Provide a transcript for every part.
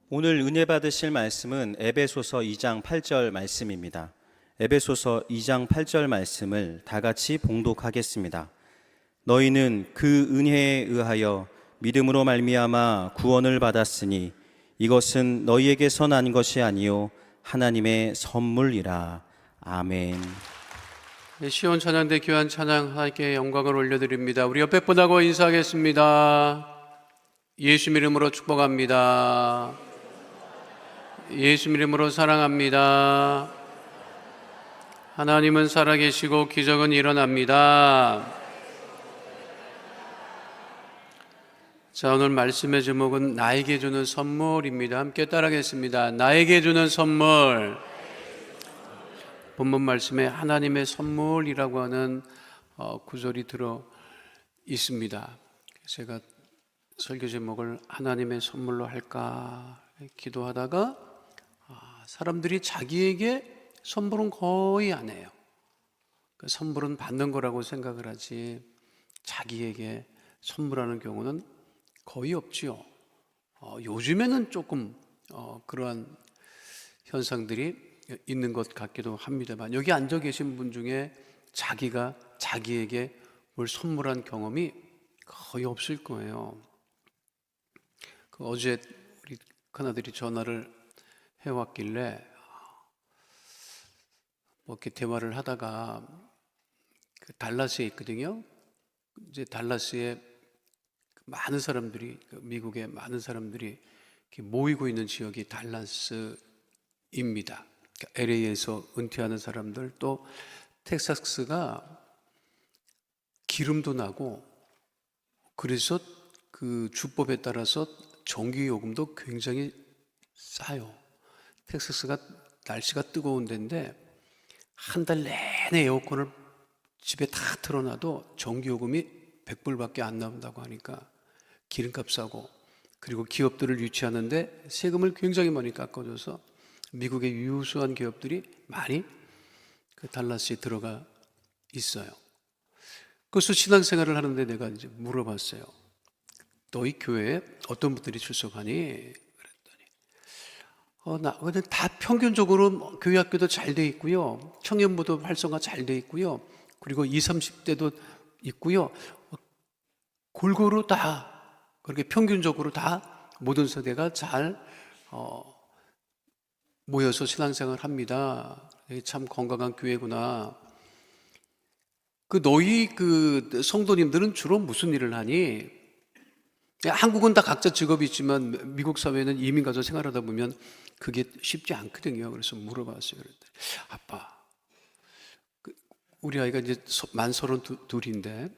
오늘 은혜 받으실 말씀은 에베소서 2장 8절 말씀입니다. 에베소서 2장 8절 말씀을 다 같이 봉독하겠습니다. 너희는 그 은혜에 의하여 믿음으로 말미암아 구원을 받았으니 이것은 너희에게서 난 것이 아니요 하나님의 선물이라. 아멘. 시온 찬양대 귀한 찬양 하나님께 영광을 올려드립니다. 우리 옆에 분하고 인사하겠습니다. 예수 이름으로 축복합니다. 예수 이름으로 사랑합니다. 하나님은 살아계시고 기적은 일어납니다. 자, 오늘 말씀의 제목은 나에게 주는 선물입니다. 함께 따라하겠습니다. 나에게 주는 선물. 본문 말씀에 하나님의 선물이라고 하는 구절이 들어 있습니다. 제가 설교 제목을 하나님의 선물로 할까 기도하다가 사람들이 자기에게 선물은 거의 안 해요. 그 선물은 받는 거라고 생각을 하지 자기에게 선물하는 경우는 거의 없지요. 요즘에는 조금 그러한 현상들이 있는 것 같기도 합니다만, 여기 앉아 계신 분 중에 자기가 자기에게 뭘 선물한 경험이 거의 없을 거예요. 어제 우리 큰아들이 전화를 해왔길래 뭐 이렇게 대화를 하다가 달라스에 있거든요. 이제 달라스에 많은 사람들이, 미국의 많은 사람들이 모이고 있는 지역이 달라스입니다. LA에서 은퇴하는 사람들, 또 텍사스가 기름도 나고 그래서 그 주법에 따라서 전기요금도 굉장히 싸요. 텍사스가 날씨가 뜨거운 데인데 한 달 내내 에어컨을 집에 다 틀어놔도 전기요금이 100불밖에 안 나온다고 하니까 기름값 싸고, 그리고 기업들을 유치하는데 세금을 굉장히 많이 깎아줘서 미국의 유수한 기업들이 많이 그 달라스에 들어가 있어요. 그래서 신앙생활을 하는데 내가 이제 물어봤어요. 너희 교회에 어떤 분들이 출석하니? 그랬더니 다 평균적으로 교회 학교도 잘 돼 있고요, 청년부도 활성화 잘 돼 있고요, 그리고 20, 30대도 있고요, 골고루 다 그렇게 평균적으로 다 모든 세대가 잘 모여서 신앙생활을 합니다. 참 건강한 교회구나. 너희 성도님들은 주로 무슨 일을 하니? 한국은 다 각자 직업이 있지만 미국 사회는 이민 가서 생활하다 보면 그게 쉽지 않거든요. 그래서 물어봤어요. 그랬더니 아빠, 우리 아이가 이제 만 32인데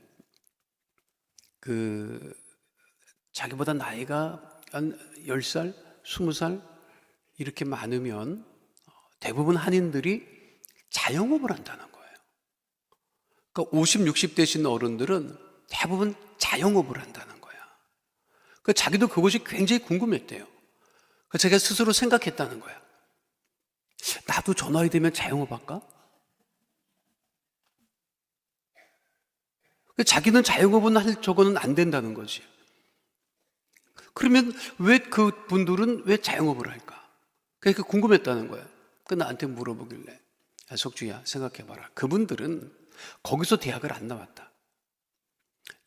자기보다 나이가 한 10살, 20살 이렇게 많으면 대부분 한인들이 자영업을 한다는 거예요. 그러니까 50, 60 되신 어른들은 대부분 자영업을 한다는 거야. 자기도 그것이 굉장히 궁금했대요. 제가 스스로 생각했다는 거야. 나도 저 나이 되면 자영업 할까? 자기는 자영업은 할 저거는 안 된다는 거지. 그러면 왜 그분들은 왜 자영업을 할까? 그러니까 궁금했다는 거야. 나한테 물어보길래, 석주야, 생각해봐라. 그분들은 거기서 대학을 안 나왔다.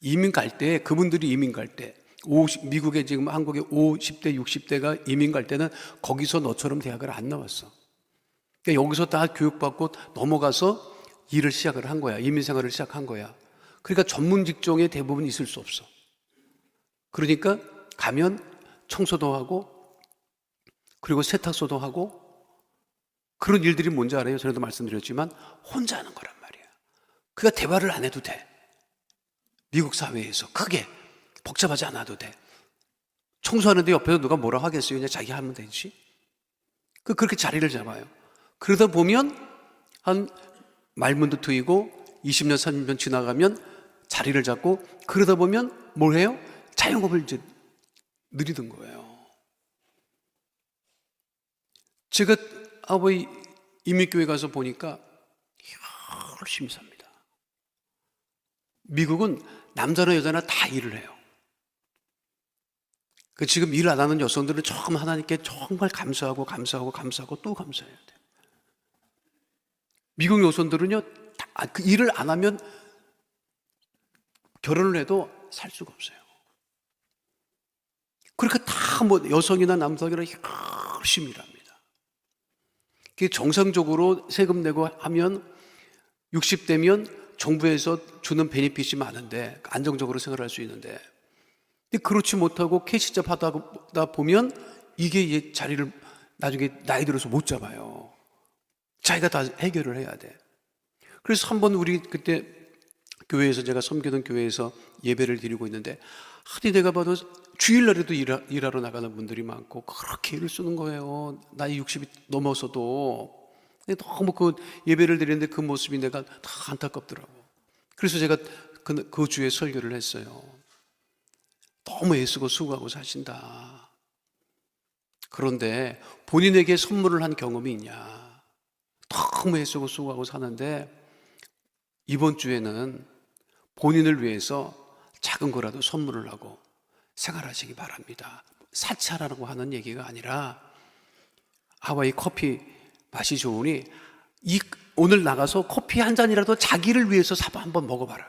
이민 갈 때, 그분들이 이민 갈 때, 미국에 지금 한국에 50대, 60대가 이민 갈 때는 거기서 너처럼 대학을 안 나왔어. 그러니까 여기서 다 교육받고 넘어가서 일을 시작을 한 거야. 이민 생활을 시작한 거야. 그러니까 전문 직종에 대부분 있을 수 없어. 그러니까 가면 청소도 하고, 그리고 세탁소도 하고, 그런 일들이 뭔지 알아요? 전에도 말씀드렸지만 혼자 하는 거란 말이야. 그러니까 대화를 안 해도 돼. 미국 사회에서 크게 복잡하지 않아도 돼. 청소하는데 옆에서 누가 뭐라 하겠어요? 그냥 자기 하면 되지. 그렇게 자리를 잡아요. 그러다 보면 한 말문도 트이고 20년, 30년 지나가면 자리를 잡고, 그러다 보면 뭘 해요? 자영업을 이제 누리던 거예요. 제가 아버지 이민교회 가서 보니까 열심히 삽니다. 미국은 남자나 여자나 다 일을 해요. 지금 일 안 하는 여성들은 조금 하나님께 정말 감사하고 또 감사해야 돼. 미국 여성들은요, 그 일을 안 하면 결혼을 해도 살 수가 없어요. 그러니까 다 뭐 여성이나 남성이나 열심히 일합니다. 정상적으로 세금 내고 하면 60대면 정부에서 주는 베니핏이 많은데 안정적으로 생활할 수 있는데, 근데 그렇지 못하고 캐시잡 하다 보면 이게 자리를 나중에 나이 들어서 못 잡아요. 자기가 다 해결을 해야 돼. 그래서 한번 우리 그때 교회에서, 제가 섬기던 교회에서 예배를 드리고 있는데, 하여튼 내가 봐도 주일날에도 일하러 나가는 분들이 많고 그렇게 일을 쓰는 거예요. 나이 60이 넘어서도. 너무 그 예배를 드리는데 그 모습이 내가 다 안타깝더라고. 그래서 제가 그 주에 설교를 했어요. 너무 애쓰고 수고하고 사신다. 그런데 본인에게 선물을 한 경험이 있냐? 너무 애쓰고 수고하고 사는데 이번 주에는 본인을 위해서 작은 거라도 선물을 하고 생활하시기 바랍니다. 사치하라고 하는 얘기가 아니라, 하와이 커피 맛이 좋으니 오늘 나가서 커피 한 잔이라도 자기를 위해서 사봐 한번 먹어봐라.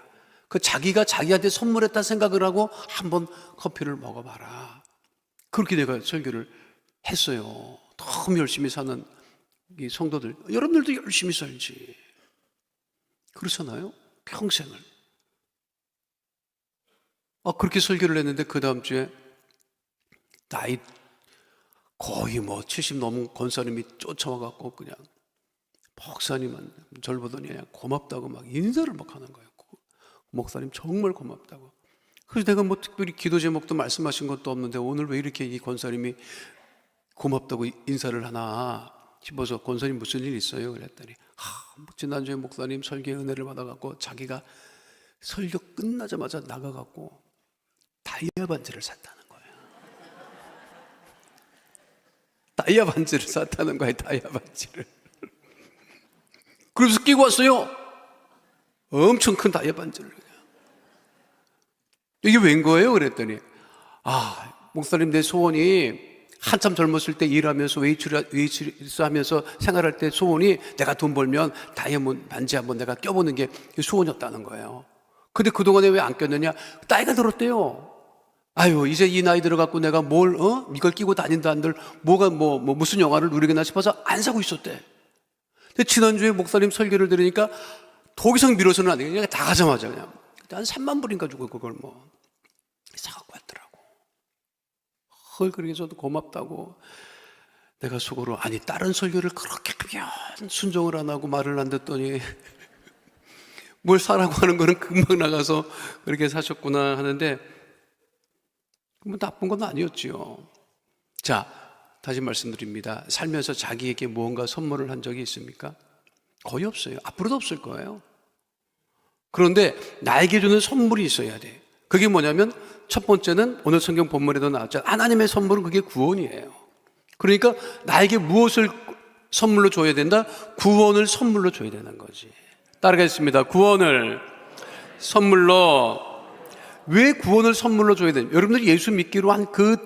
자기가 자기한테 선물했다 생각을 하고 한번 커피를 먹어봐라. 그렇게 내가 설교를 했어요. 너무 열심히 사는 이 성도들, 여러분들도 열심히 살지. 그렇잖아요? 평생을. 그렇게 설교를 했는데 그 다음 주에 나이 거의 70 넘은 권사님이 쫓아와갖고 그냥 목사님은 절 보더니 그냥 고맙다고 막 인사를 막 하는 거예요. 목사님 정말 고맙다고. 그래서 내가 특별히 기도 제목도 말씀하신 것도 없는데 오늘 왜 이렇게 이 권사님이 고맙다고 인사를 하나 싶어서, 권사님 무슨 일 있어요? 그랬더니 지난주에 목사님 설교의 은혜를 받아갖고 자기가 설교 끝나자마자 나가갖고 다이아 반지를 샀다는 거예요. 다이아 반지를 샀다는 거예요. 다이아 반지를. 그래서 끼고 왔어요. 엄청 큰 다이아 반지를. 이게 웬 거예요? 그랬더니 목사님, 내 소원이 한참 젊었을 때 일하면서 웨이트리스 하면서 생활할 때 소원이 내가 돈 벌면 다이아몬드 반지 한번 내가 껴보는 게 소원이었다는 거예요. 근데 그동안에 왜 안 꼈느냐? 나이가 들었대요. 이제 이 나이 들어갖고 내가 이걸 끼고 다닌다 한들 무슨 영화를 누리겠나 싶어서 안 사고 있었대. 근데 지난주에 목사님 설교를 들으니까 더 이상 미뤄서는 안 돼. 그냥 다 가자마자 그냥 한 3만 불인가 주고 그걸 사갖고 왔더라고. 그렇게 해서도 고맙다고. 내가 속으로, 다른 설교를 그렇게 하면 순종을 안 하고 말을 안 듣더니 뭘 사라고 하는 거는 금방 나가서 그렇게 사셨구나 하는데, 나쁜 건 아니었지요. 자, 다시 말씀드립니다. 살면서 자기에게 무언가 선물을 한 적이 있습니까? 거의 없어요. 앞으로도 없을 거예요. 그런데 나에게 주는 선물이 있어야 돼. 그게 뭐냐면, 첫 번째는 오늘 성경 본문에도 나왔잖아요. 하나님의 선물은 그게 구원이에요. 그러니까 나에게 무엇을 선물로 줘야 된다? 구원을 선물로 줘야 되는 거지. 따라가겠습니다. 구원을 선물로. 왜 구원을 선물로 줘야 되냐? 여러분들이 예수 믿기로 한 그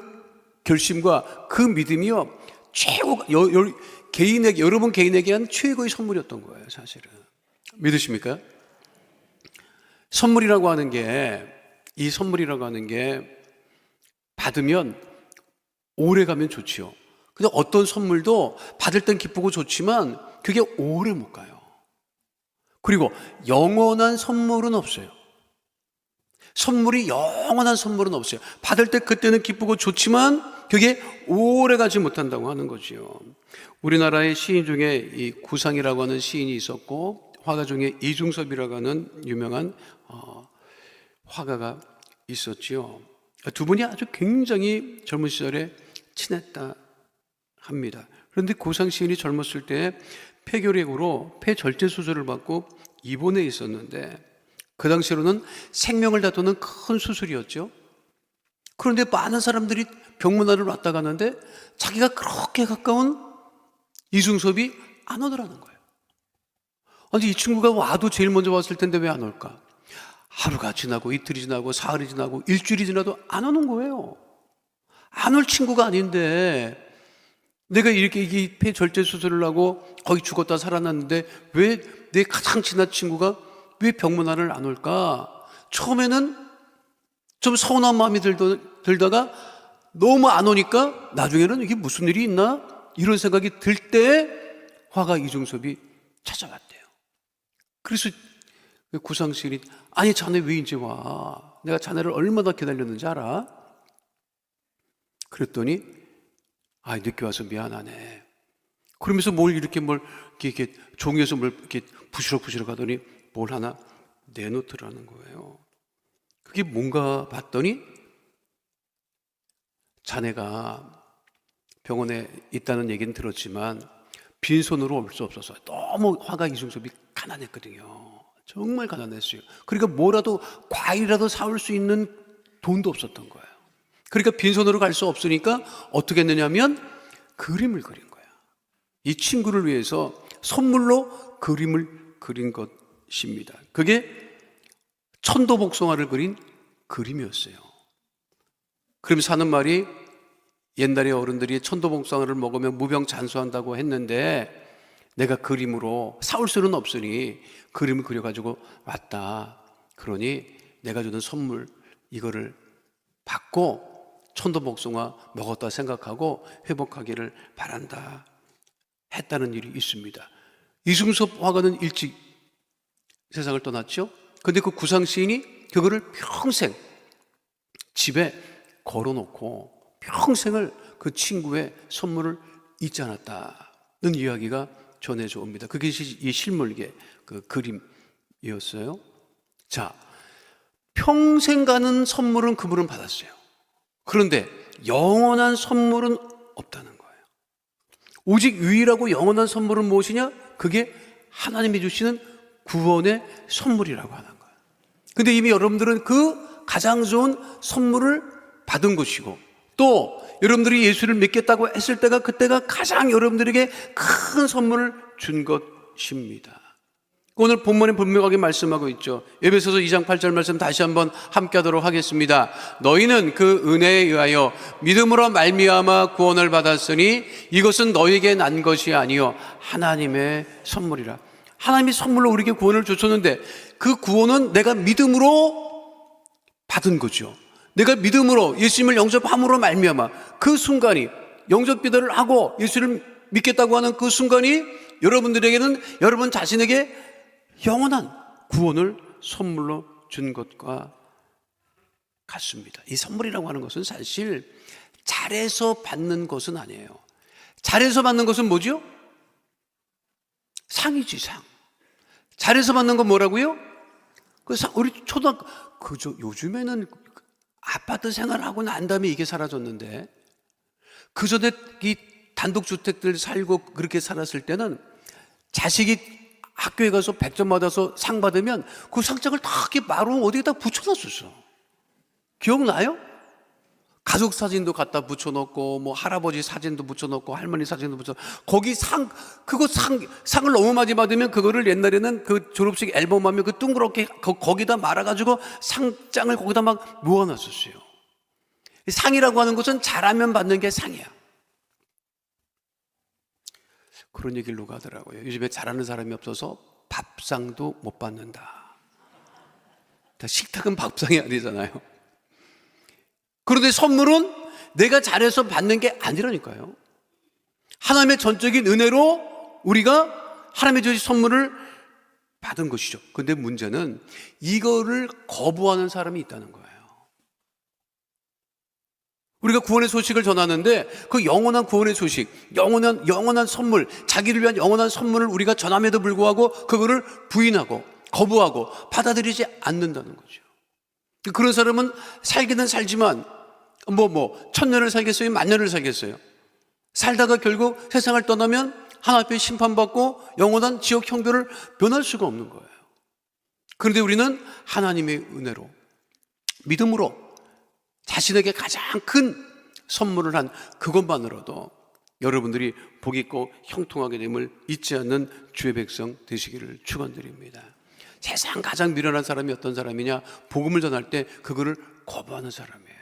결심과 그 믿음이요, 여러분 개인에게 한 최고의 선물이었던 거예요, 사실은. 믿으십니까? 선물이라고 하는 게 받으면 오래 가면 좋지요. 근데 어떤 선물도 받을 땐 기쁘고 좋지만 그게 오래 못 가요. 그리고 영원한 선물은 없어요. 영원한 선물은 없어요. 받을 때 그때는 기쁘고 좋지만 그게 오래 가지 못한다고 하는 거지요. 우리나라의 시인 중에 이 구상이라고 하는 시인이 있었고, 화가 중에 이중섭이라고 하는 유명한 화가가 있었지요. 두 분이 아주 굉장히 젊은 시절에 친했다 합니다. 그런데 구상 시인이 젊었을 때 폐결핵으로 폐절제 수술을 받고 입원해 있었는데, 그 당시로는 생명을 다투는 큰 수술이었죠. 그런데 많은 사람들이 병문안을 왔다 가는데 자기가 그렇게 가까운 이중섭이 안 오더라는 거예요. 이 친구가 와도 제일 먼저 왔을 텐데 왜 안 올까? 하루가 지나고 이틀이 지나고 사흘이 지나고 일주일이 지나도 안 오는 거예요. 안 올 친구가 아닌데 내가 이렇게 이 폐 절제 수술을 하고 거의 죽었다 살아났는데 왜 내 가장 친한 친구가 왜 병문안을 안 올까? 처음에는 좀 서운한 마음이 들다가 너무 안 오니까 나중에는 이게 무슨 일이 있나? 이런 생각이 들 때 화가 이중섭이 찾아왔대요. 그래서 구상시인이 아니 자네 왜 이제 와? 내가 자네를 얼마나 기다렸는지 알아? 그랬더니 아 늦게 와서 미안하네. 그러면서 뭘 이렇게 종이에서 뭘 이렇게 부시럭부시럭 하더니 뭘 하나 내놓더라는 거예요. 그게 뭔가 봤더니 자네가 병원에 있다는 얘기는 들었지만 빈손으로 올 수 없어서 너무 화가 이중섭이 가난했거든요. 정말 가난했어요. 그러니까 뭐라도 과일이라도 사올 수 있는 돈도 없었던 거예요. 그러니까 빈손으로 갈 수 없으니까 어떻게 했느냐면 그림을 그린 거야. 이 친구를 위해서 선물로 그림을 그린 것입니다. 그게 천도복숭아를 그린 그림이었어요. 그러면서 하는 말이 옛날에 어른들이 천도복숭아를 먹으면 무병장수한다고 했는데 내가 그림으로 사올 수는 없으니 그림을 그려가지고 왔다. 그러니 내가 주는 선물 이거를 받고 천도복숭아 먹었다 생각하고 회복하기를 바란다 했다는 일이 있습니다. 이중섭 화가는 일찍 세상을 떠났죠. 근데 그 구상시인이 그거를 평생 집에 걸어놓고 평생을 그 친구의 선물을 잊지 않았다는 이야기가 전해져 옵니다. 그게 이 실물계 그 그림이었어요. 자, 평생 가는 선물은 그분은 받았어요. 그런데 영원한 선물은 없다는 거예요. 오직 유일하고 영원한 선물은 무엇이냐? 그게 하나님이 주시는 구원의 선물이라고 하는 거예요. 근데 이미 여러분들은 그 가장 좋은 선물을 받은 것이고 또 여러분들이 예수를 믿겠다고 했을 때가 그때가 가장 여러분들에게 큰 선물을 준 것입니다. 오늘 본문에 분명하게 말씀하고 있죠. 에베소서 2장 8절 말씀 다시 한번 함께 하도록 하겠습니다. 너희는 그 은혜에 의하여 믿음으로 말미암아 구원을 받았으니 이것은 너희에게 난 것이 아니요 하나님의 선물이라. 하나님이 선물로 우리에게 구원을 주셨는데 그 구원은 내가 믿음으로 받은 거죠. 내가 믿음으로 예수님을 영접함으로 말미암아 그 순간이 영접 기도를 하고 예수를 믿겠다고 하는 그 순간이 여러분들에게는 여러분 자신에게 영원한 구원을 선물로 준 것과 같습니다. 이 선물이라고 하는 것은 사실 잘해서 받는 것은 아니에요. 잘해서 받는 것은 뭐죠? 상이지, 상. 잘해서 받는 건 뭐라고요? 그 상, 우리 초등학교, 요즘에는 아파트 생활하고 난 다음에 이게 사라졌는데, 그 전에 이 단독주택들 살고 그렇게 살았을 때는 자식이 학교에 가서 100점 받아서 상 받으면 그 상장을 다 이렇게 마루 어디에다 붙여놨었어. 기억나요? 가족 사진도 갖다 붙여놓고, 뭐 할아버지 사진도 붙여놓고, 할머니 사진도 거기 상을 너무 많이 받으면 그거를 옛날에는 그 졸업식 앨범 하면 그 둥그렇게 거기다 말아가지고 상장을 거기다 막 모아놨었어요. 상이라고 하는 것은 잘하면 받는 게 상이야. 그런 얘기를 누가 하더라고요. 요즘에 잘하는 사람이 없어서 밥상도 못 받는다. 식탁은 밥상이 아니잖아요. 그런데 선물은 내가 잘해서 받는 게 아니라니까요. 하나님의 전적인 은혜로 우리가 하나님의 주신 선물을 받은 것이죠. 그런데 문제는 이거를 거부하는 사람이 있다는 거예요. 우리가 구원의 소식을 전하는데 그 영원한 구원의 소식, 영원한 선물, 자기를 위한 영원한 선물을 우리가 전함에도 불구하고 그거를 부인하고 거부하고 받아들이지 않는다는 거죠. 그런 사람은 살기는 살지만 천년을 살겠어요? 만년을 살겠어요? 살다가 결국 세상을 떠나면 하나님 앞에 심판받고 영원한 지옥 형벌을 면할 수가 없는 거예요. 그런데 우리는 하나님의 은혜로 믿음으로 자신에게 가장 큰 선물을 한 그것만으로도 여러분들이 복 있고 형통하게 됨을 잊지 않는 주의 백성 되시기를 축원드립니다. 세상 가장 미련한 사람이 어떤 사람이냐? 복음을 전할 때 그거를 거부하는 사람이에요.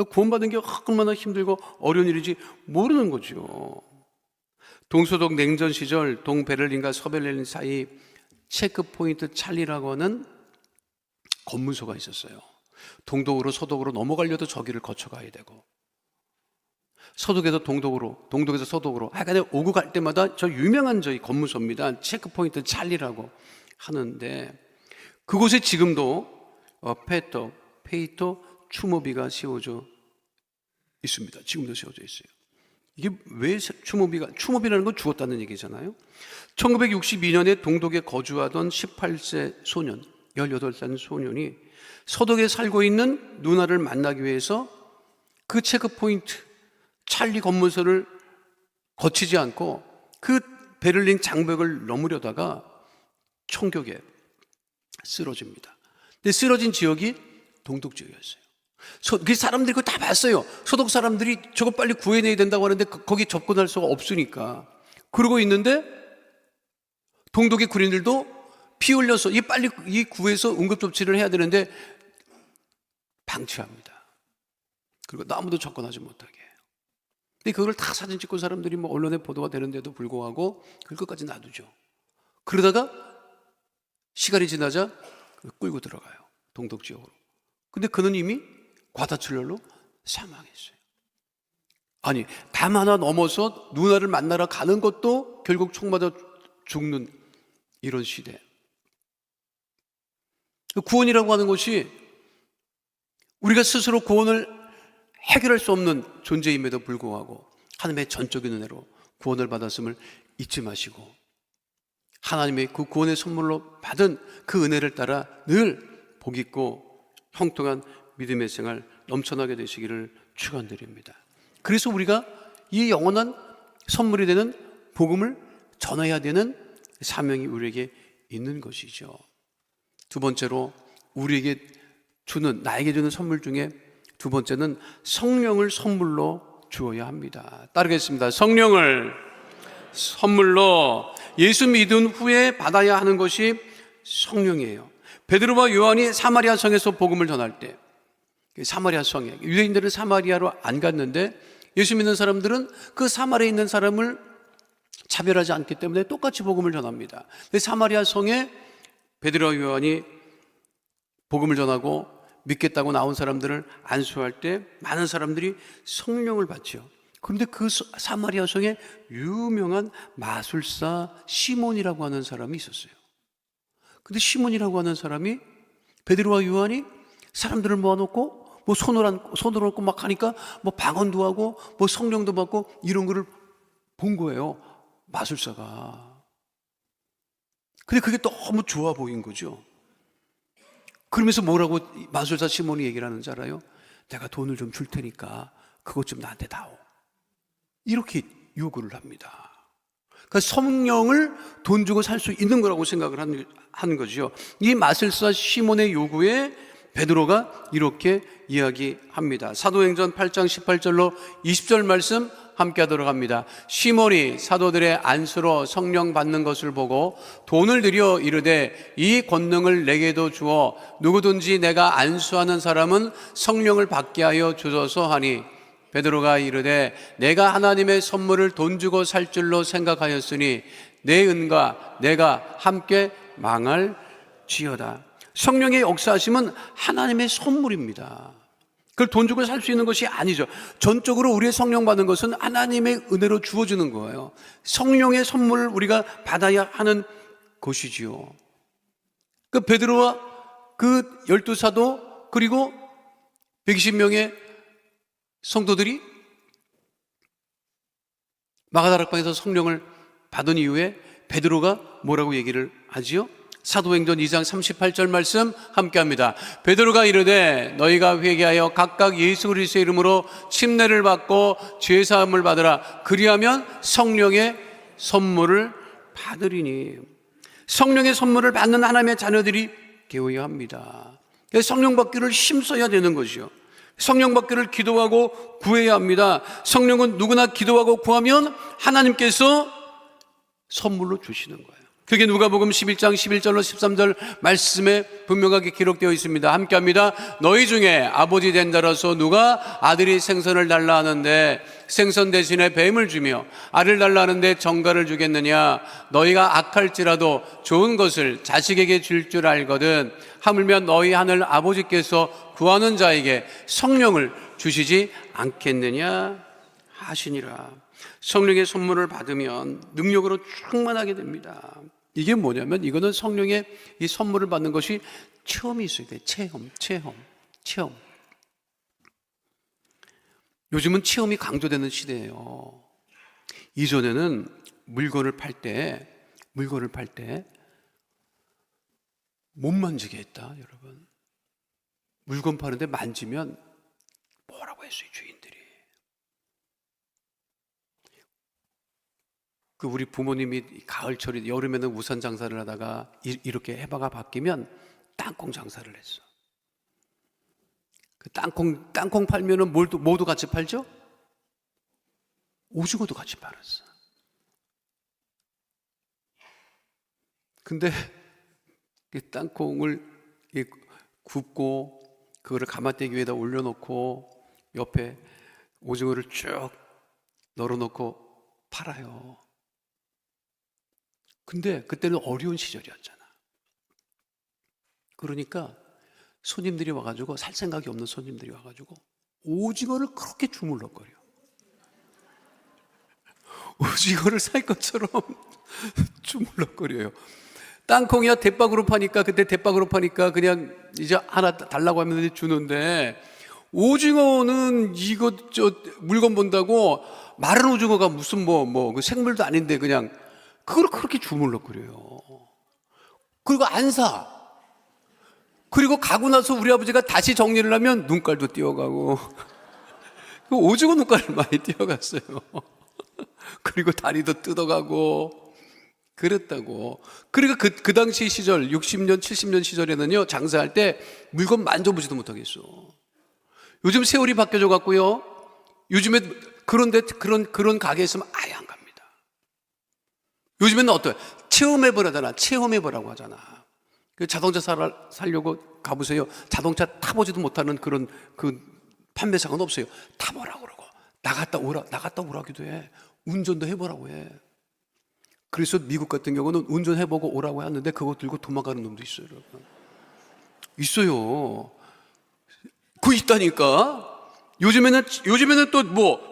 구원받은 게 얼마나 힘들고 어려운 일인지 모르는 거죠. 동서독 냉전 시절 동베를린과 서베를린 사이 체크포인트 찰리라고 하는 검문소가 있었어요. 동독으로 서독으로 넘어가려도 저기를 거쳐가야 되고, 서독에서 동독으로, 동독에서 서독으로 하여간에 오고 갈 때마다 저 유명한 저희 검문소입니다. 체크포인트 찰리라고 하는데, 그곳에 지금도 페이토 추모비가 세워져 있습니다. 지금도 세워져 있어요. 이게 왜 추모비라는 건 죽었다는 얘기잖아요. 1962년에 동독에 거주하던 18세 소년, 18살 소년이 서독에 살고 있는 누나를 만나기 위해서 그 체크포인트 찰리 검문소를 거치지 않고 그 베를린 장벽을 넘으려다가 총격에 쓰러집니다. 근데 쓰러진 지역이 동독 지역이었어요. 그 사람들이 그거 다 봤어요. 서독 사람들이 저거 빨리 구해내야 된다고 하는데 거기 접근할 수가 없으니까 그러고 있는데, 동독의 군인들도 피 흘려서 빨리 이 구해서 응급조치를 해야 되는데 방치합니다. 그리고 아무도 접근하지 못하게 해요. 근데 그걸 다 사진 찍고 사람들이 뭐 언론에 보도가 되는데도 불구하고 그걸 끝까지 놔두죠. 그러다가 시간이 지나자 끌고 들어가요, 동독 지역으로. 근데 그는 이미 과다출혈로 사망했어요. 아니, 담 하나 넘어서 누나를 만나러 가는 것도 결국 총 맞아 죽는 이런 시대. 구원이라고 하는 것이 우리가 스스로 구원을 해결할 수 없는 존재임에도 불구하고 하나님의 전적인 은혜로 구원을 받았음을 잊지 마시고, 하나님의 그 구원의 선물로 받은 그 은혜를 따라 늘 복 있고 형통한 믿음의 생활 넘쳐나게 되시기를 축원드립니다. 그래서 우리가 이 영원한 선물이 되는 복음을 전해야 되는 사명이 우리에게 있는 것이죠. 두 번째로 우리에게 나에게 주는 선물 중에 두 번째는 성령을 선물로 주어야 합니다. 따르겠습니다. 성령을 선물로 예수 믿은 후에 받아야 하는 것이 성령이에요. 베드로와 요한이 사마리아 성에서 복음을 전할 때, 사마리아 성에, 유대인들은 사마리아로 안 갔는데 예수 믿는 사람들은 그 사마리아에 있는 사람을 차별하지 않기 때문에 똑같이 복음을 전합니다. 근데 사마리아 성에 베드로와 요한이 복음을 전하고 믿겠다고 나온 사람들을 안수할 때 많은 사람들이 성령을 받죠. 그런데 그 사마리아 성에 유명한 마술사 시몬이라고 하는 사람이 있었어요. 근데 시몬이라고 하는 사람이 베드로와 요한이 사람들을 모아놓고 뭐 손을 얹고 막 하니까 뭐 방언도 하고 뭐 성령도 받고 이런 거를 본 거예요, 마술사가. 근데 그게 너무 좋아 보인 거죠. 그러면서 뭐라고 마술사 시몬이 얘기를 하는지 알아요? 내가 돈을 좀 줄 테니까 그것 좀 나한테 다오, 이렇게 요구를 합니다. 그러니까 성령을 돈 주고 살 수 있는 거라고 생각을 하는 거죠. 이 마술사 시몬의 요구에 베드로가 이렇게 이야기합니다. 사도행전 8장 18절로 20절 말씀 함께 하도록 합니다. 시몬이 사도들의 안수로 성령 받는 것을 보고 돈을 들여 이르되 이 권능을 내게도 주어 누구든지 내가 안수하는 사람은 성령을 받게 하여 주소서 하니, 베드로가 이르되 내가 하나님의 선물을 돈 주고 살 줄로 생각하였으니 내 은과 내가 함께 망할지어다. 성령의 역사하심은 하나님의 선물입니다. 그걸 돈 주고 살 수 있는 것이 아니죠. 전적으로 우리의 성령 받는 것은 하나님의 은혜로 주어지는 거예요. 성령의 선물을 우리가 받아야 하는 것이지요. 그 베드로와 그 12사도 그리고 120명의 성도들이 마가다락방에서 성령을 받은 이후에 베드로가 뭐라고 얘기를 하지요? 사도행전 2장 38절 말씀 함께합니다. 베드로가 이르되 너희가 회개하여 각각 예수 그리스도의 이름으로 침례를 받고 죄 사함을 받으라. 그리하면 성령의 선물을 받으리니. 성령의 선물을 받는 하나님의 자녀들이 되어야 합니다. 성령 받기를 힘써야 되는 것이요. 성령 받기를 기도하고 구해야 합니다. 성령은 누구나 기도하고 구하면 하나님께서 선물로 주시는 거예요. 그게 누가복음 11장 11절로 13절 말씀에 분명하게 기록되어 있습니다. 함께합니다. 너희 중에 아버지 된 자로서 누가 아들이 생선을 달라 하는데 생선 대신에 뱀을 주며 알을 달라 하는데 정갈을 주겠느냐? 너희가 악할지라도 좋은 것을 자식에게 줄 줄 알거든. 하물며 너희 하늘 아버지께서 구하는 자에게 성령을 주시지 않겠느냐 하시니라. 성령의 선물을 받으면 능력으로 충만하게 됩니다. 이게 뭐냐면 이거는 성령의 이 선물을 받는 것이 체험이 있어야 돼. 체험. 요즘은 체험이 강조되는 시대예요. 이전에는 물건을 팔 때 못 만지게 했다, 여러분. 물건 파는데 만지면 뭐라고 했어요, 주인들이. 그 우리 부모님이 가을철이 여름에는 우산 장사를 하다가 이렇게 해바가 바뀌면 땅콩 장사를 했어. 그 땅콩 팔면은 뭐도 같이 팔죠? 오징어도 같이 팔았어. 근데 이 땅콩을 굽고 그거를 가마떼기 위에다 올려놓고 옆에 오징어를 쭉 널어놓고 팔아요. 근데 그때는 어려운 시절이었잖아. 그러니까 손님들이 와가지고 살 생각이 없는 손님들이 와가지고 오징어를 그렇게 주물럭거려. 오징어를 살 것처럼 주물럭거려요. 땅콩이야 대박으로 파니까 그때 대박으로 파니까 그냥 이제 하나 달라고 하면 주는데 오징어는 이거 물건 본다고 마른 오징어가 무슨 그 생물도 아닌데 그냥 그걸 그렇게 주물럭거려요. 그리고 안 사. 그리고 가고 나서 우리 아버지가 다시 정리를 하면 눈깔도 띄어가고 그 오징어 눈깔을 많이 띄어갔어요. 그리고 다리도 뜯어가고 그랬다고. 그러니까 그 당시 시절 60년 70년 시절에는요 장사할 때 물건 만져보지도 못하겠어. 요즘 세월이 바뀌어져 갖고요 요즘에 그런데 그런 가게에 있으면 아예 안 갑니다. 요즘에는 어때요? 체험해보라고 하잖아. 자동차 사려고 가보세요. 자동차 타보지도 못하는 그런 판매상은 없어요. 타보라고 그러고 나갔다 오라기도 해. 운전도 해보라고 해. 그래서 미국 같은 경우는 운전해보고 오라고 하는데 그거 들고 도망가는 놈도 있어요, 여러분. 있어요. 그거 있다니까. 요즘에는 또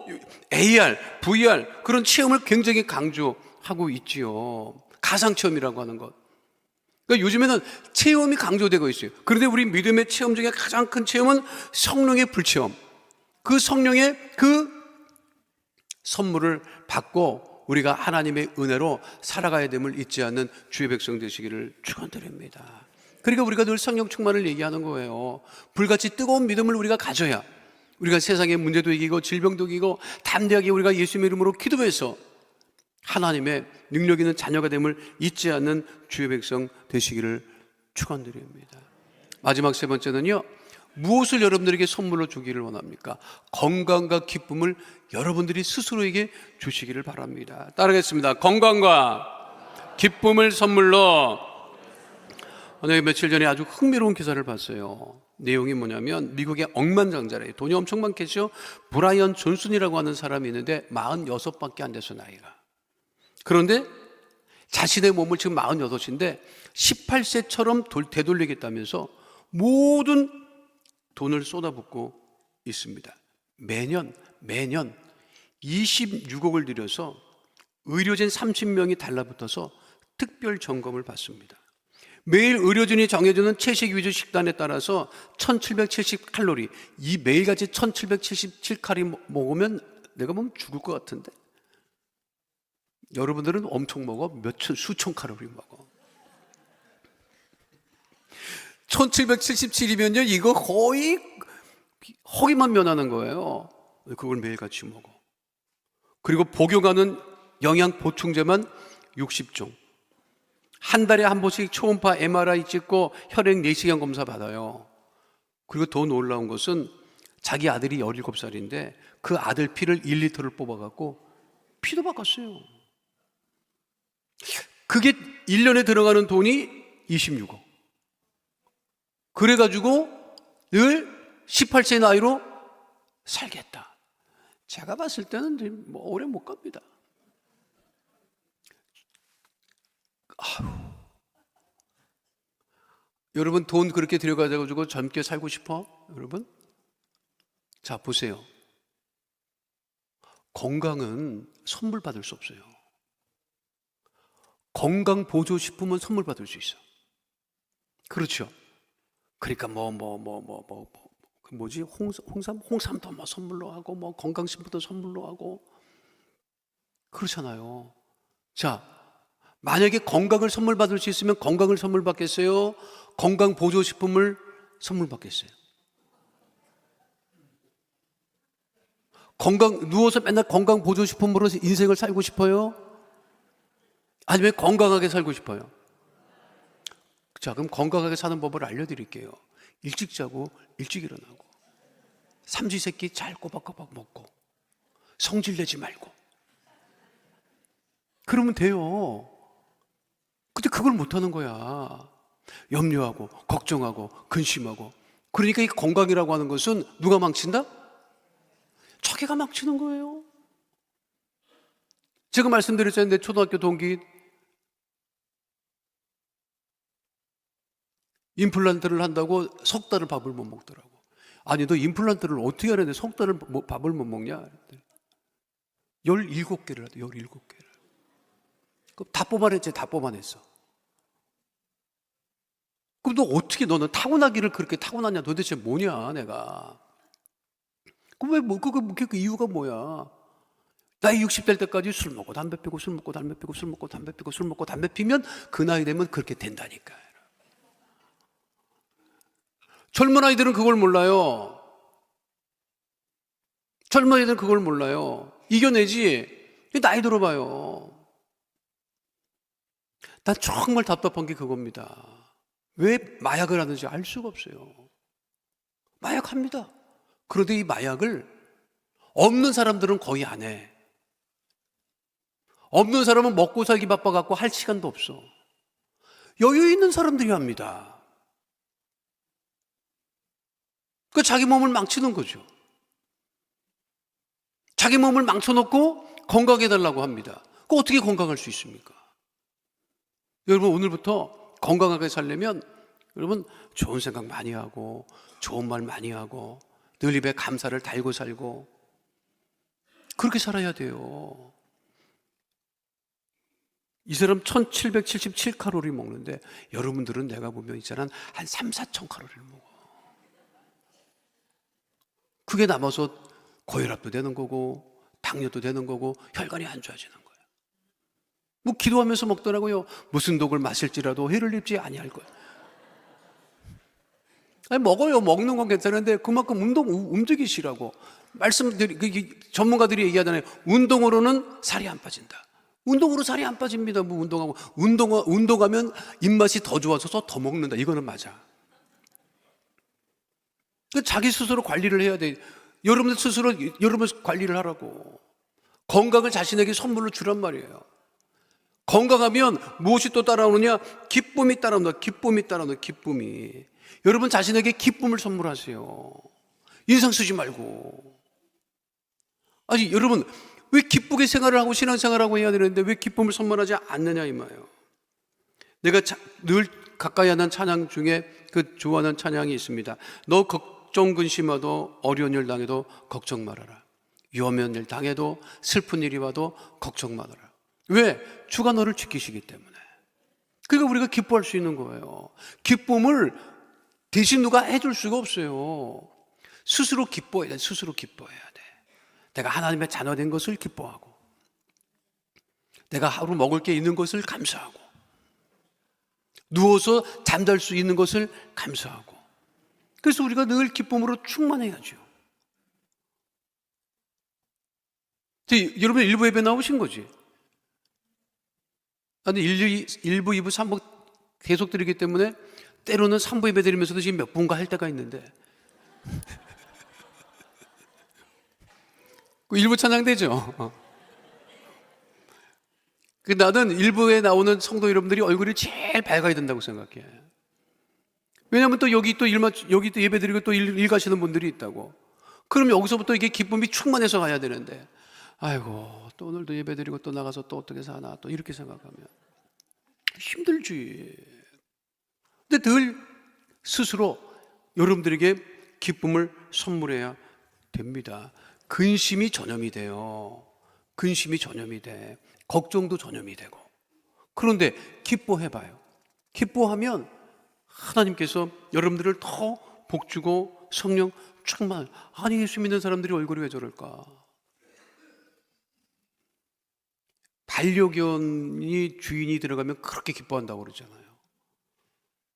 AR, VR 그런 체험을 굉장히 강조하고 있지요. 가상체험이라고 하는 것. 그러니까 요즘에는 체험이 강조되고 있어요. 그런데 우리 믿음의 체험 중에 가장 큰 체험은 성령의 불체험. 그 성령의 그 선물을 받고 우리가 하나님의 은혜로 살아가야 됨을 잊지 않는 주의 백성 되시기를 축원드립니다. 그러니까 우리가 늘 성령 충만을 얘기하는 거예요. 불같이 뜨거운 믿음을 우리가 가져야 우리가 세상의 문제도 이기고 질병도 이기고 담대하게 우리가 예수님의 이름으로 기도해서 하나님의 능력 있는 자녀가 됨을 잊지 않는 주의 백성 되시기를 축원드립니다. 마지막 세 번째는요, 무엇을 여러분들에게 선물로 주기를 원합니까? 건강과 기쁨을 여러분들이 스스로에게 주시기를 바랍니다. 따르겠습니다. 건강과 기쁨을 선물로. 오늘 며칠 전에 아주 흥미로운 기사를 봤어요. 내용이 뭐냐면 미국의 억만장자래요. 돈이 엄청 많겠죠. 브라이언 존슨이라고 하는 사람이 있는데 46밖에 안 됐어, 나이가. 그런데 자신의 몸을 지금 46인데 18세처럼 되돌리겠다면서 모든 돈을 쏟아붓고 있습니다. 매년 26억을 들여서 의료진 30명이 달라붙어서 특별 점검을 받습니다. 매일 의료진이 정해주는 채식 위주 식단에 따라서 1770칼로리, 이 매일같이 1777칼로리 먹으면 내가 보면 죽을 것 같은데 여러분들은 엄청 먹어? 수천 칼로리 먹어. 1777이면요 이거 거의 허기만 면하는 거예요. 그걸 매일같이 먹어. 그리고 복용하는 영양 보충제만 60종. 한 달에 한 번씩 초음파 MRI 찍고 혈액 내시경 검사 받아요. 그리고 더 놀라운 것은 자기 아들이 17살인데 그 아들 피를 1리터를 뽑아갖고 피도 바꿨어요. 그게 1년에 들어가는 돈이 26억. 그래가지고 늘 18세 나이로 살겠다. 제가 봤을 때는 뭐 오래 못 갑니다. 여러분 돈 그렇게 들여가지고 젊게 살고 싶어? 여러분? 자, 보세요. 건강은 선물 받을 수 없어요. 건강 보조식품은 선물 받을 수 있어. 그렇죠. 그러니까 뭐지? 홍삼도 뭐 선물로 하고, 뭐 건강식품도 선물로 하고. 그렇잖아요. 자, 만약에 건강을 선물 받을 수 있으면 건강을 선물 받겠어요? 건강 보조식품을 선물 받겠어요? 누워서 맨날 건강 보조식품으로 인생을 살고 싶어요? 아니면 건강하게 살고 싶어요? 자, 그럼 건강하게 사는 법을 알려드릴게요. 일찍 자고 일찍 일어나고 삼시세끼 잘 꼬박꼬박 먹고 성질 내지 말고 그러면 돼요. 근데 그걸 못하는 거야. 염려하고 걱정하고 근심하고. 그러니까 이 건강이라고 하는 것은 누가 망친다? 자기가 망치는 거예요. 제가 말씀드렸잖아요. 내 초등학교 동기 임플란트를 한다고 석 달을 밥을 못 먹더라고. 아니, 너 임플란트를 어떻게 하는데 석 달을 밥을 못 먹냐? 17개를 하대, 17개를. 그럼 다 뽑아냈지, 다 뽑아냈어. 그럼 너 어떻게, 너는 타고나기를 그렇게 타고났냐? 도대체 뭐냐, 내가. 그럼 그 이유가 뭐야? 나이 60될 때까지 술 먹고 담배 피고 술 먹고 담배 피고 술 먹고 담배 피고 술 먹고 담배 피면 그 나이 되면 그렇게 된다니까. 젊은 아이들은 그걸 몰라요. 젊은 아이들은 그걸 몰라요. 이겨내지. 나이 들어봐요. 난 정말 답답한 게 그겁니다. 왜 마약을 하는지 알 수가 없어요. 마약합니다. 그런데 이 마약을 없는 사람들은 거의 안 해. 없는 사람은 먹고 살기 바빠갖고 할 시간도 없어. 여유 있는 사람들이 합니다. 그 자기 몸을 망치는 거죠. 자기 몸을 망쳐놓고 건강해달라고 합니다. 그 어떻게 건강할 수 있습니까? 여러분, 오늘부터 건강하게 살려면 여러분 좋은 생각 많이 하고 좋은 말 많이 하고 늘 입에 감사를 달고 살고 그렇게 살아야 돼요. 이 사람 1777칼로리 먹는데 여러분들은 내가 보면 이 사람 한 3, 4천 칼로리를 먹어. 그게 남아서 고혈압도 되는 거고 당뇨도 되는 거고 혈관이 안 좋아지는 거예요. 뭐 기도하면서 먹더라고요. 무슨 독을 마실지라도 해를 입지 아니할 거예요. 아니, 먹어요. 먹는 건 괜찮은데 그만큼 움직이시라고. 전문가들이 얘기하잖아요. 운동으로는 살이 안 빠진다. 운동으로 살이 안 빠집니다. 뭐 운동하고 운동하면 입맛이 더 좋아져서 더 먹는다. 이거는 맞아. 자기 스스로 관리를 해야 돼. 여러분들 스스로 여러분 관리를 하라고. 건강을 자신에게 선물로 주란 말이에요. 건강하면 무엇이 또 따라오느냐? 기쁨이 따라온다. 기쁨이 따라온다. 기쁨이. 여러분 자신에게 기쁨을 선물하세요. 인상 쓰지 말고. 아니, 여러분 왜 기쁘게 생활을 하고 신앙생활을 해야 되는데 왜 기쁨을 선물하지 않느냐 이 말이에요. 내가 늘 가까이 하는 찬양 중에 그 좋아하는 찬양이 있습니다. 너 걱정 근심하도 어려운 일 당해도 걱정 말아라. 위험한 일 당해도 슬픈 일이 와도 걱정 말아라. 왜? 주가 너를 지키시기 때문에. 그러니까 우리가 기뻐할 수 있는 거예요. 기쁨을 대신 누가 해줄 수가 없어요. 스스로 기뻐해야 돼. 스스로 기뻐해야 돼. 내가 하나님의 자녀된 것을 기뻐하고 내가 하루 먹을 게 있는 것을 감사하고 누워서 잠잘 수 있는 것을 감사하고. 그래서 우리가 늘 기쁨으로 충만해야죠. 여러분 일부 예배 나오신 거지? 아니 1부, 2부, 3부 계속 드리기 때문에 때로는 3부 예배 드리면서도 지금 몇 분가 할 때가 있는데 그 1부 찬양 되죠? 나는 일부에 나오는 성도 여러분들이 얼굴이 제일 밝아야 된다고 생각해. 왜냐하면 또 여기 또 예배 드리고 또 일 가시는 분들이 있다고. 그럼 여기서부터 이게 기쁨이 충만해서 가야 되는데, 아이고 또 오늘도 예배 드리고 또 나가서 또 어떻게 사나, 또 이렇게 생각하면 힘들지. 근데 늘 스스로 여러분들에게 기쁨을 선물해야 됩니다. 근심이 전염이 돼요. 근심이 전염이 돼. 걱정도 전염이 되고. 그런데 기뻐해봐요. 기뻐하면 하나님께서 여러분들을 더 복주고 성령 충만. 아니, 예수 믿는 사람들이 얼굴이 왜 저럴까? 반려견이 주인이 들어가면 그렇게 기뻐한다고 그러잖아요.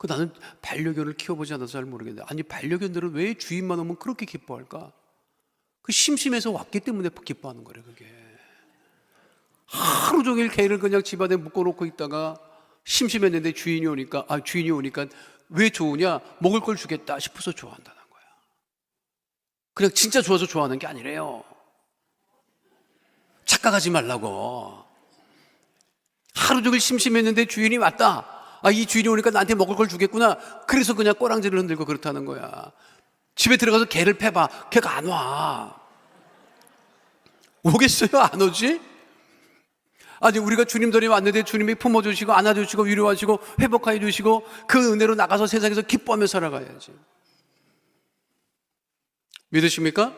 나는 반려견을 키워보지 않아서 잘 모르겠는데, 아니 반려견들은 왜 주인만 오면 그렇게 기뻐할까? 그 심심해서 왔기 때문에 기뻐하는 거래. 그게 하루 종일 개를 그냥 집안에 묶어놓고 있다가 심심했는데 주인이 오니까 왜 좋으냐? 먹을 걸 주겠다 싶어서 좋아한다는 거야. 그냥 진짜 좋아서 좋아하는 게 아니래요. 착각하지 말라고. 하루 종일 심심했는데 주인이 왔다. 이 주인이 오니까 나한테 먹을 걸 주겠구나. 그래서 그냥 꼬랑지를 흔들고 그렇다는 거야. 집에 들어가서 개를 패봐. 개가 안 와. 오겠어요? 안 오지? 아니, 우리가 주님 전에 왔는데 주님이 품어주시고 안아주시고 위로하시고 회복하여 주시고 그 은혜로 나가서 세상에서 기뻐하며 살아가야지. 믿으십니까?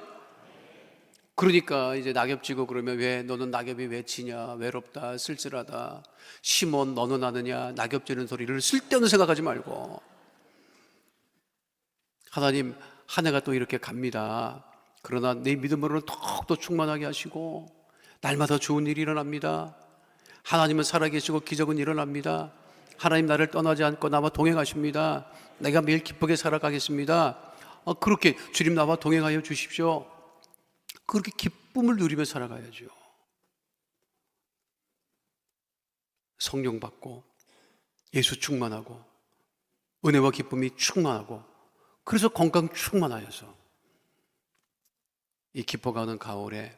그러니까 이제 낙엽 지고 그러면 왜 너는 낙엽이 왜 지냐, 외롭다, 쓸쓸하다. 시몬 너는 아느냐, 낙엽 지는 소리를 쓸데없는 생각하지 말고, 하나님 한 해가 또 이렇게 갑니다. 그러나 내 믿음으로는 더욱더 충만하게 하시고 날마다 좋은 일이 일어납니다. 하나님은 살아계시고 기적은 일어납니다. 하나님 나를 떠나지 않고 나와 동행하십니다. 내가 매일 기쁘게 살아가겠습니다. 그렇게 주님 나와 동행하여 주십시오. 그렇게 기쁨을 누리며 살아가야죠. 성령 받고 예수 충만하고 은혜와 기쁨이 충만하고, 그래서 건강 충만하여서 이 기뻐가는 가을에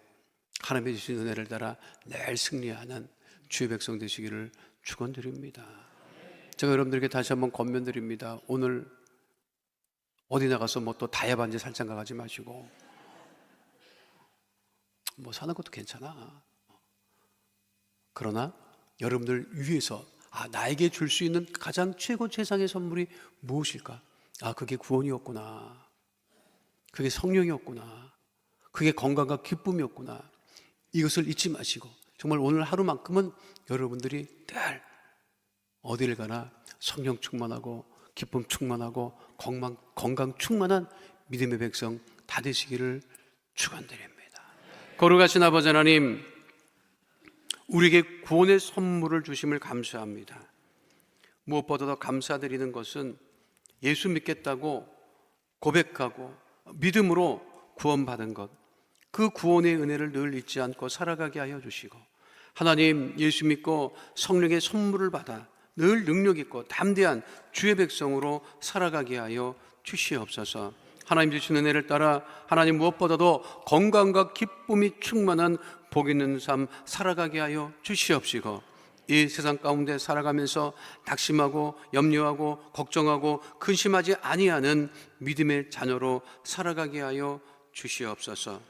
하나님의 주신 은혜를 따라 늘 승리하는 주의 백성 되시기를 축원드립니다. 제가 여러분들에게 다시 한번 권면드립니다. 오늘 어디 나가서 또 다이아반지 살짝 가지 마시고, 사는 것도 괜찮아. 그러나 여러분들 위해서 나에게 줄 수 있는 가장 최고 최상의 선물이 무엇일까? 그게 구원이었구나. 그게 성령이었구나. 그게 건강과 기쁨이었구나. 이것을 잊지 마시고 정말 오늘 하루만큼은 여러분들이 늘 어디를 가나 성령 충만하고 기쁨 충만하고 건강 충만한 믿음의 백성 다 되시기를 축원드립니다. 거룩하신 아버지 하나님, 우리에게 구원의 선물을 주심을 감사합니다. 무엇보다도 감사드리는 것은 예수 믿겠다고 고백하고 믿음으로 구원받은 것, 그 구원의 은혜를 늘 잊지 않고 살아가게 하여 주시고, 하나님 예수 믿고 성령의 선물을 받아 늘 능력 있고 담대한 주의 백성으로 살아가게 하여 주시옵소서. 하나님 주신 은혜를 따라 하나님 무엇보다도 건강과 기쁨이 충만한 복 있는 삶 살아가게 하여 주시옵시고, 이 세상 가운데 살아가면서 낙심하고 염려하고 걱정하고 근심하지 아니하는 믿음의 자녀로 살아가게 하여 주시옵소서.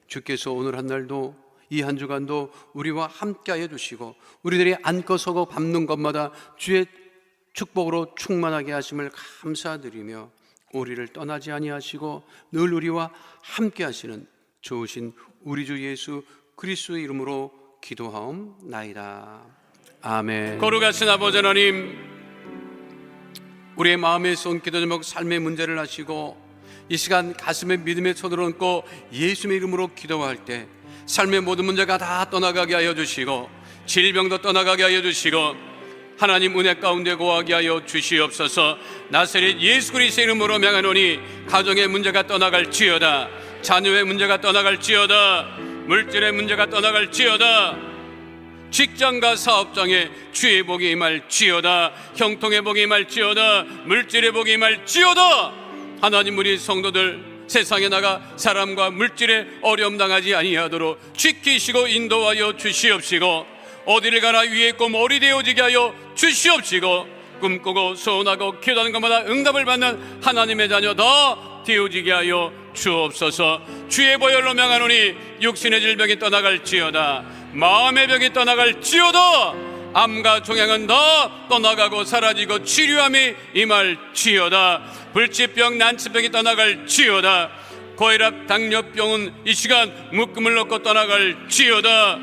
주께서 오늘 한 날도 이 한 주간도 우리와 함께 하여 주시고, 우리들이 앉고 서고 밟는 것마다 주의 축복으로 충만하게 하심을 감사드리며, 우리를 떠나지 아니하시고 늘 우리와 함께 하시는 좋으신 우리 주 예수 그리스도의 이름으로 기도하옵나이다. 아멘. 거룩하신 아버지 하나님, 우리의 마음에 쏜 기도 제목 삶의 문제를 아시고 이 시간 가슴에 믿음의 손을 얹고 예수의 이름으로 기도할 때 삶의 모든 문제가 다 떠나가게 하여 주시고, 질병도 떠나가게 하여 주시고, 하나님 은혜 가운데 거하게 하여 주시옵소서. 나사렛 예수 그리스도의 이름으로 명하노니 가정의 문제가 떠나갈지어다, 자녀의 문제가 떠나갈지어다, 물질의 문제가 떠나갈지어다, 직장과 사업장에 주의 복이 임할지어다, 형통의 복이 임할지어다, 물질의 복이 임할지어다. 하나님, 우리 성도들 세상에 나가 사람과 물질에 어려움 당하지 아니하도록 지키시고 인도하여 주시옵시고, 어디를 가나 위에 있고 머리 되어지게 하여 주시옵시고 꿈꾸고 소원하고 기도하는 것마다 응답을 받는 하나님의 자녀 다 되어지게 하여 주옵소서. 주의 보혈로 명하노니 육신의 질병이 떠나갈지어다, 마음의 병이 떠나갈지어다, 암과 종양은 다 떠나가고 사라지고 치료함이 임할지어다. 불치병 난치병이 떠나갈지어다. 고혈압 당뇨병은 이 시간 묶음을 놓고 떠나갈지어다.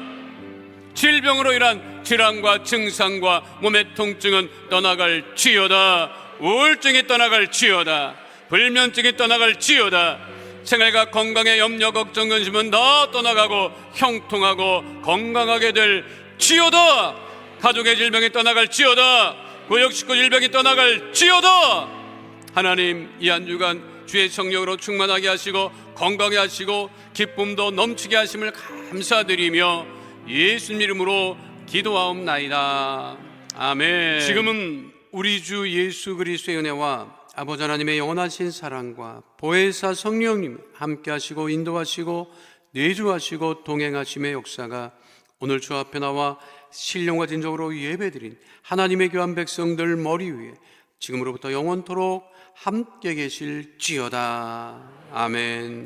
질병으로 인한 질환과 증상과 몸의 통증은 떠나갈지어다. 우울증이 떠나갈지어다. 불면증이 떠나갈지어다. 생활과 건강의 염려 걱정 근심은 다 떠나가고 형통하고 건강하게 될지어다. 가족의 질병이 떠나갈지어다. 구역 식구 질병이 떠나갈지어다. 하나님, 이 한 주간 주의 성령으로 충만하게 하시고 건강하게 하시고 기쁨도 넘치게 하심을 감사드리며 예수님 이름으로 기도하옵나이다. 아멘. 지금은 우리 주 예수 그리스도의 은혜와 아버지 하나님의 영원하신 사랑과 보혜사 성령님 함께 하시고 인도하시고 내주하시고 동행하심의 역사가 오늘 주 앞에 나와 신령과 진정으로 예배드린 하나님의 귀한 백성들 머리 위에 지금으로부터 영원토록 함께 계실지어다. 아멘.